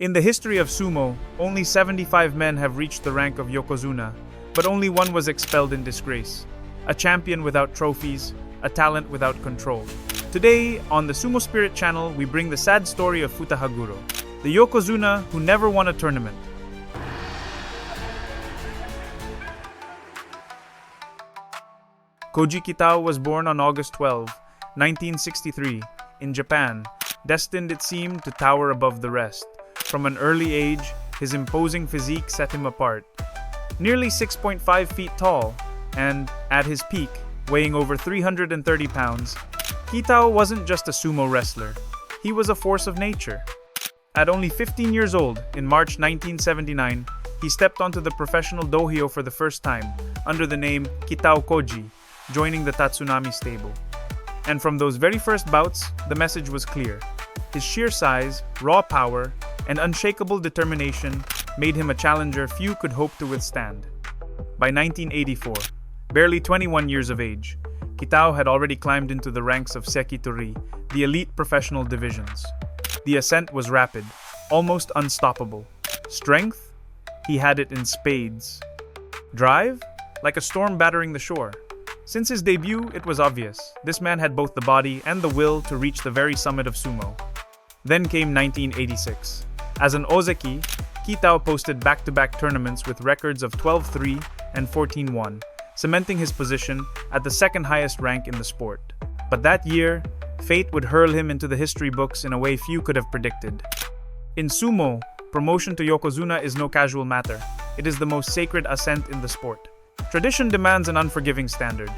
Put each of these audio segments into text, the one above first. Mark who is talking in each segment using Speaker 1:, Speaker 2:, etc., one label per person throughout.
Speaker 1: In the history of sumo, only 75 men have reached the rank of yokozuna, but only one was expelled in disgrace. A champion without trophies, a talent without control. Today, on the Sumo Spirit channel, we bring the sad story of Futahaguro, the yokozuna who never won a tournament. Koji Kitao was born on August 12, 1963, in Japan, destined it seemed to tower above the rest. From an early age, his imposing physique set him apart. Nearly 6.5 feet tall, and, at his peak, weighing over 330 pounds, Kitao wasn't just a sumo wrestler, he was a force of nature. At only 15 years old, in March 1979, he stepped onto the professional dohyo for the first time, under the name Kitao Koji, joining the Tatsunami stable. And from those very first bouts, the message was clear. His sheer size, raw power, and unshakable determination made him a challenger few could hope to withstand. By 1984, barely 21 years of age, Kitao had already climbed into the ranks of Sekitori, the elite professional divisions. The ascent was rapid, almost unstoppable. Strength? He had it in spades. Drive? Like a storm battering the shore. Since his debut, it was obvious. This man had both the body and the will to reach the very summit of sumo. Then came 1986. As an ozeki, Kitao posted back-to-back tournaments with records of 12-3 and 14-1, cementing his position at the second highest rank in the sport. But that year, fate would hurl him into the history books in a way few could have predicted. In sumo, promotion to yokozuna is no casual matter. It is the most sacred ascent in the sport. Tradition demands an unforgiving standard.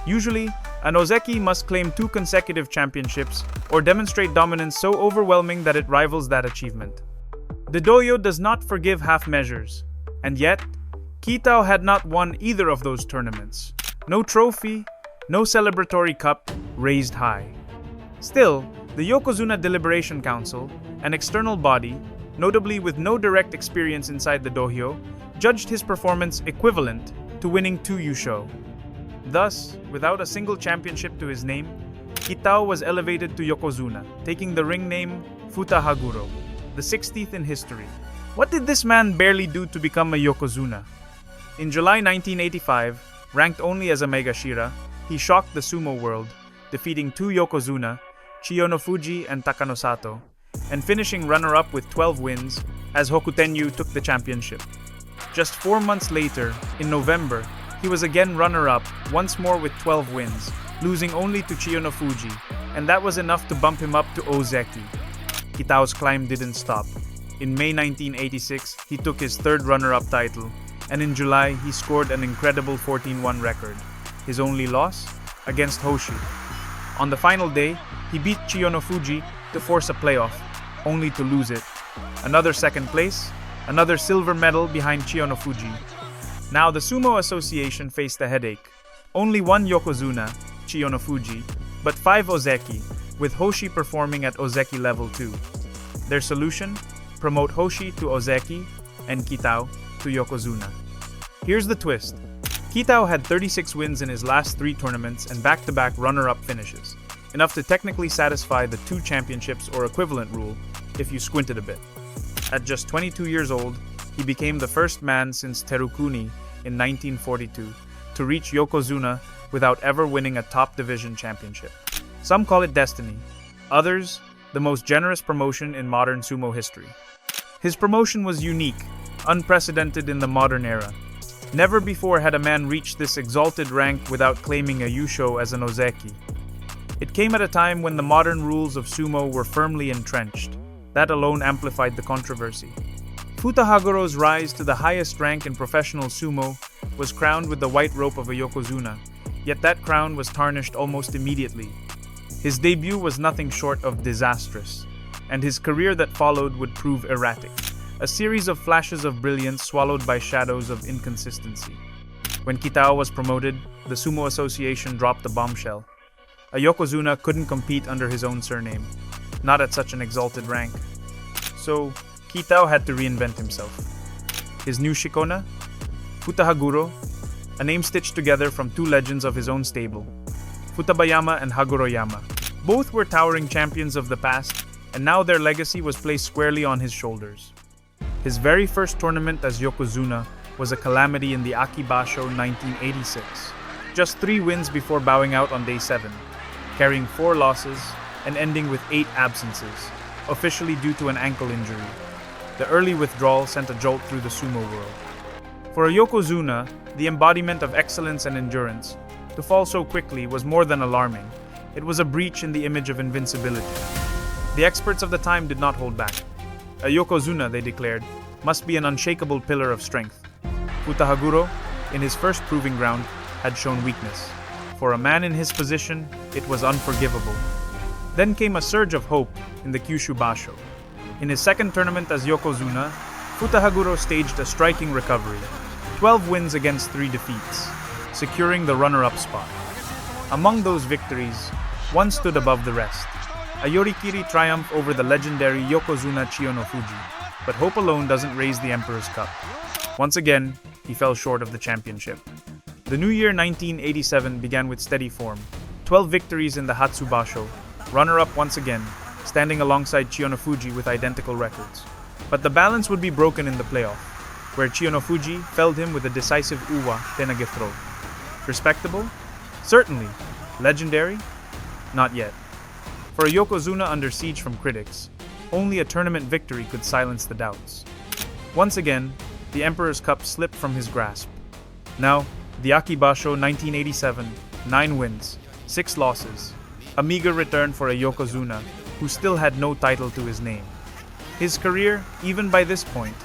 Speaker 1: Usually, an ozeki must claim 2 consecutive championships or demonstrate dominance so overwhelming that it rivals that achievement. The dohyo does not forgive half measures, and yet, Kitao had not won either of those tournaments. No trophy, no celebratory cup, raised high. Still, the Yokozuna Deliberation Council, an external body, notably with no direct experience inside the dohyo, judged his performance equivalent to winning 2 yusho. Thus, without a single championship to his name, Kitao was elevated to yokozuna, taking the ring name Futahaguro, the 60th in history. What did this man barely do to become a yokozuna? In July 1985, ranked only as a Megashira, he shocked the sumo world, defeating 2 yokozuna, Chiyonofuji and Takanosato, and finishing runner-up with 12 wins as Hokutenyu took the championship. Just 4 months later, in November, he was again runner-up, once more with 12 wins, losing only to Chiyonofuji, and that was enough to bump him up to Ozeki. Kitao's climb didn't stop. In May 1986, he took his 3rd runner-up title, and in July, he scored an incredible 14-1 record. His only loss? Against Hoshi. On the final day, he beat Chiyonofuji to force a playoff, only to lose it. Another 2nd place, another silver medal behind Chiyonofuji. Now the Sumo Association faced a headache. Only 1 yokozuna, Chiyonofuji, but 5 ozeki, with Hoshi performing at ozeki level 2. Their solution? Promote Hoshi to ozeki and Kitao to yokozuna. Here's the twist. Kitao had 36 wins in his last 3 tournaments and back-to-back runner-up finishes, enough to technically satisfy the 2 championships or equivalent rule, if you squinted a bit. At just 22 years old, he became the first man since Terukuni in 1942 to reach yokozuna without ever winning a top division championship. Some call it destiny, others, the most generous promotion in modern sumo history. His promotion was unique, unprecedented in the modern era. Never before had a man reached this exalted rank without claiming a yusho as an ozeki. It came at a time when the modern rules of sumo were firmly entrenched. That alone amplified the controversy. Futahaguro's rise to the highest rank in professional sumo was crowned with the white rope of a yokozuna, yet that crown was tarnished almost immediately. His debut was nothing short of disastrous, and his career that followed would prove erratic, a series of flashes of brilliance swallowed by shadows of inconsistency. When Kitao was promoted, the Sumo Association dropped the bombshell. A yokozuna couldn't compete under his own surname, not at such an exalted rank. So, Kitao had to reinvent himself. His new shikona? Futahaguro, a name stitched together from 2 legends of his own stable, Futabayama and Haguroyama. Both were towering champions of the past, and now their legacy was placed squarely on his shoulders. His very first tournament as Yokozuna was a calamity in the Akibasho 1986. Just 3 wins before bowing out on day 7, carrying 4 losses and ending with 8 absences, officially due to an ankle injury. The early withdrawal sent a jolt through the sumo world. For a Yokozuna, the embodiment of excellence and endurance, to fall so quickly was more than alarming. It was a breach in the image of invincibility. The experts of the time did not hold back. A Yokozuna, they declared, must be an unshakable pillar of strength. Futahaguro, in his first proving ground, had shown weakness. For a man in his position, it was unforgivable. Then came a surge of hope in the Kyushu Basho. In his second tournament as Yokozuna, Futahaguro staged a striking recovery, 12 wins against 3 defeats, securing the runner-up spot. Among those victories, one stood above the rest, a Yorikiri triumph over the legendary Yokozuna Chiyonofuji. But hope alone doesn't raise the Emperor's Cup. Once again, he fell short of the championship. The new year 1987 began with steady form, 12 victories in the Hatsubasho, runner-up once again, standing alongside Chiyonofuji with identical records. But the balance would be broken in the playoff, where Chiyonofuji felled him with a decisive uwa tenage throw. Respectable? Certainly. Legendary? Not yet. For a Yokozuna under siege from critics, only a tournament victory could silence the doubts. Once again, the Emperor's Cup slipped from his grasp. Now, the Akibasho 1987, 9 wins, 6 losses. A meager return for a Yokozuna who still had no title to his name. His career, even by this point,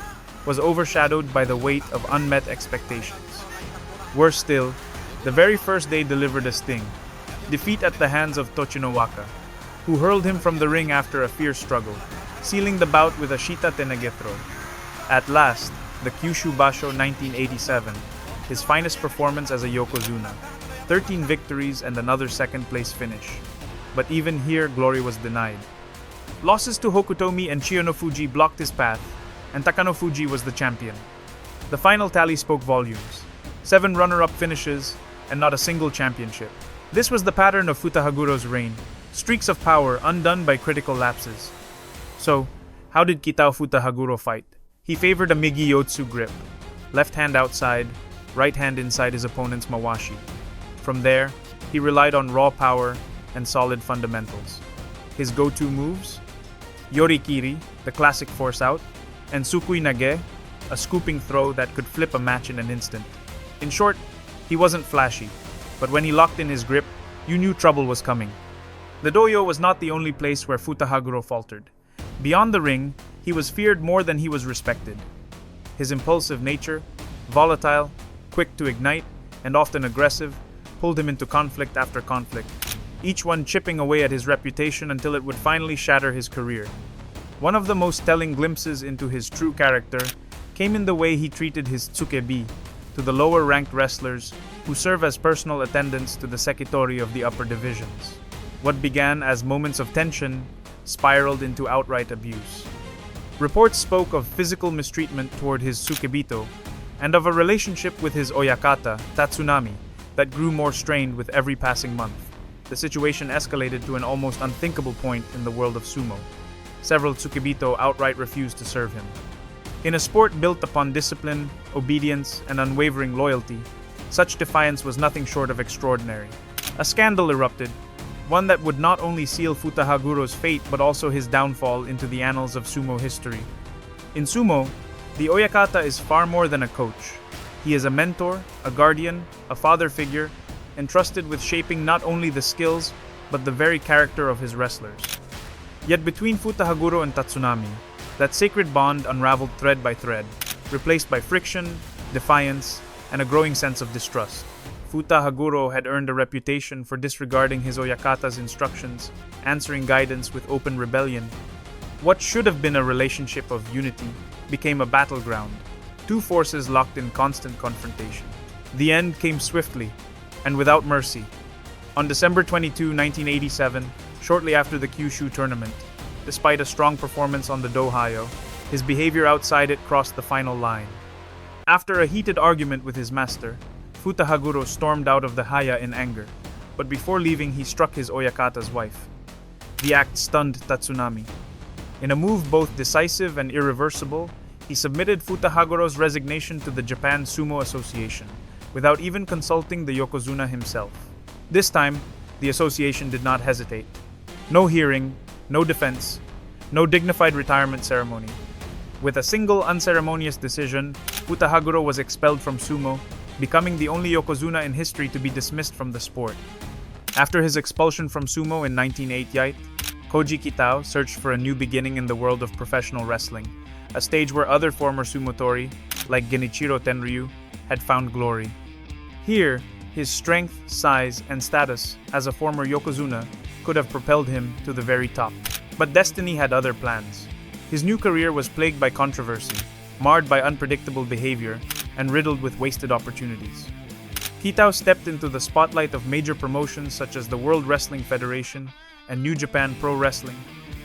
Speaker 1: was overshadowed by the weight of unmet expectations. Worse still, the very first day delivered a sting, defeat at the hands of Tochinowaka, who hurled him from the ring after a fierce struggle, sealing the bout with a shita tenage throw. At last, the Kyushu Basho 1987, his finest performance as a Yokozuna, 13 victories and another second-place finish. But even here, glory was denied. Losses to Hokutomi and Chiyonofuji blocked his path, and Takanofuji was the champion. The final tally spoke volumes. 7 runner-up finishes, and not a single championship. This was the pattern of Futahaguro's reign, streaks of power undone by critical lapses. So, how did Kitao Futahaguro fight? He favored a Migi Yotsu grip, left hand outside, right hand inside his opponent's mawashi. From there, he relied on raw power and solid fundamentals. His go-to moves? Yorikiri, the classic force out, and Tsukui Nage, a scooping throw that could flip a match in an instant. In short, he wasn't flashy, but when he locked in his grip, you knew trouble was coming. The dojo was not the only place where Futahaguro faltered. Beyond the ring, he was feared more than he was respected. His impulsive nature, volatile, quick to ignite, and often aggressive, pulled him into conflict after conflict, each one chipping away at his reputation until it would finally shatter his career. One of the most telling glimpses into his true character came in the way he treated his tsukebi, to the lower-ranked wrestlers who serve as personal attendants to the sekitori of the upper divisions. What began as moments of tension spiraled into outright abuse. Reports spoke of physical mistreatment toward his tsukebito and of a relationship with his oyakata, Tatsunami, that grew more strained with every passing month. The situation escalated to an almost unthinkable point in the world of sumo. Several tsukebito outright refused to serve him. In a sport built upon discipline, obedience, and unwavering loyalty, such defiance was nothing short of extraordinary. A scandal erupted, one that would not only seal Futahaguro's fate but also his downfall into the annals of sumo history. In sumo, the oyakata is far more than a coach. He is a mentor, a guardian, a father figure, entrusted with shaping not only the skills but the very character of his wrestlers. Yet between Futahaguro and Tatsunami, that sacred bond unraveled thread by thread, replaced by friction, defiance, and a growing sense of distrust. Futahaguro had earned a reputation for disregarding his oyakata's instructions, answering guidance with open rebellion. What should have been a relationship of unity became a battleground, 2 forces locked in constant confrontation. The end came swiftly, and without mercy. On December 22, 1987, shortly after the Kyushu tournament, despite a strong performance on the Dohayo, his behavior outside it crossed the final line. After a heated argument with his master, Futahaguro stormed out of the haya in anger, but before leaving he struck his oyakata's wife. The act stunned Tatsunami. In a move both decisive and irreversible, he submitted Futahaguro's resignation to the Japan Sumo Association, without even consulting the Yokozuna himself. This time, the association did not hesitate. No hearing, no defense, no dignified retirement ceremony. With a single unceremonious decision, Futahaguro was expelled from sumo, becoming the only Yokozuna in history to be dismissed from the sport. After his expulsion from sumo in 1988, Koji Kitao searched for a new beginning in the world of professional wrestling, a stage where other former sumotori, like Genichiro Tenryu, had found glory. Here, his strength, size, and status as a former Yokozuna could have propelled him to the very top. But destiny had other plans. His new career was plagued by controversy, marred by unpredictable behavior, and riddled with wasted opportunities. Kitao stepped into the spotlight of major promotions such as the World Wrestling Federation and New Japan Pro Wrestling,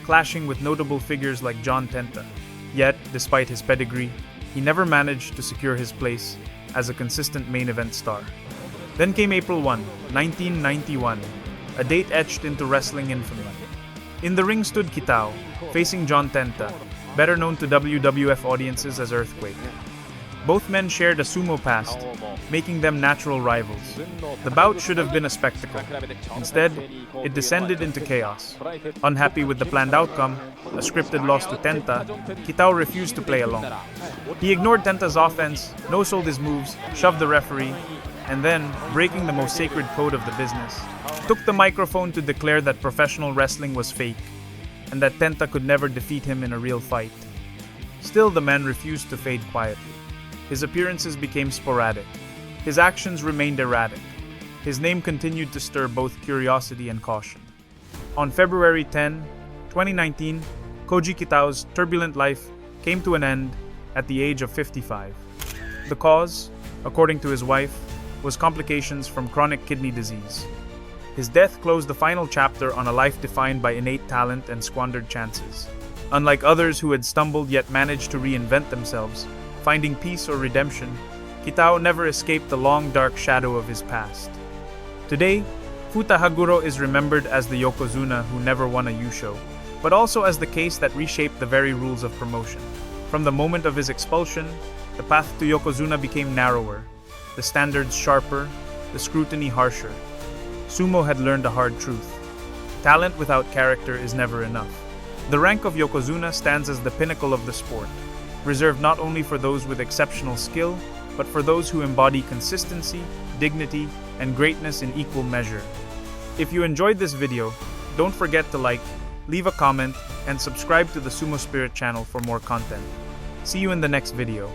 Speaker 1: clashing with notable figures like John Tenta. Yet, despite his pedigree, he never managed to secure his place as a consistent main event star. Then came April 1, 1991, a date etched into wrestling infamy. In the ring stood Kitao, facing John Tenta, better known to WWF audiences as Earthquake. Both men shared a sumo past, making them natural rivals. The bout should have been a spectacle. Instead, it descended into chaos. Unhappy with the planned outcome, a scripted loss to Tenta, Kitao refused to play along. He ignored Tenta's offense, no-sold his moves, shoved the referee, and then, breaking the most sacred code of the business, took the microphone to declare that professional wrestling was fake, and that Tenta could never defeat him in a real fight. Still, the man refused to fade quietly. His appearances became sporadic. His actions remained erratic. His name continued to stir both curiosity and caution. On February 10, 2019, Koji Kitao's turbulent life came to an end at the age of 55. The cause, according to his wife, was complications from chronic kidney disease. His death closed the final chapter on a life defined by innate talent and squandered chances. Unlike others who had stumbled yet managed to reinvent themselves, finding peace or redemption, Kitao never escaped the long dark shadow of his past. Today, Futahaguro is remembered as the Yokozuna who never won a Yusho, but also as the case that reshaped the very rules of promotion. From the moment of his expulsion, the path to Yokozuna became narrower, the standards sharper, the scrutiny harsher. Sumo had learned a hard truth. Talent without character is never enough. The rank of Yokozuna stands as the pinnacle of the sport, reserved not only for those with exceptional skill, but for those who embody consistency, dignity, and greatness in equal measure. If you enjoyed this video, don't forget to like, leave a comment, and subscribe to the Sumo Spirit channel for more content. See you in the next video.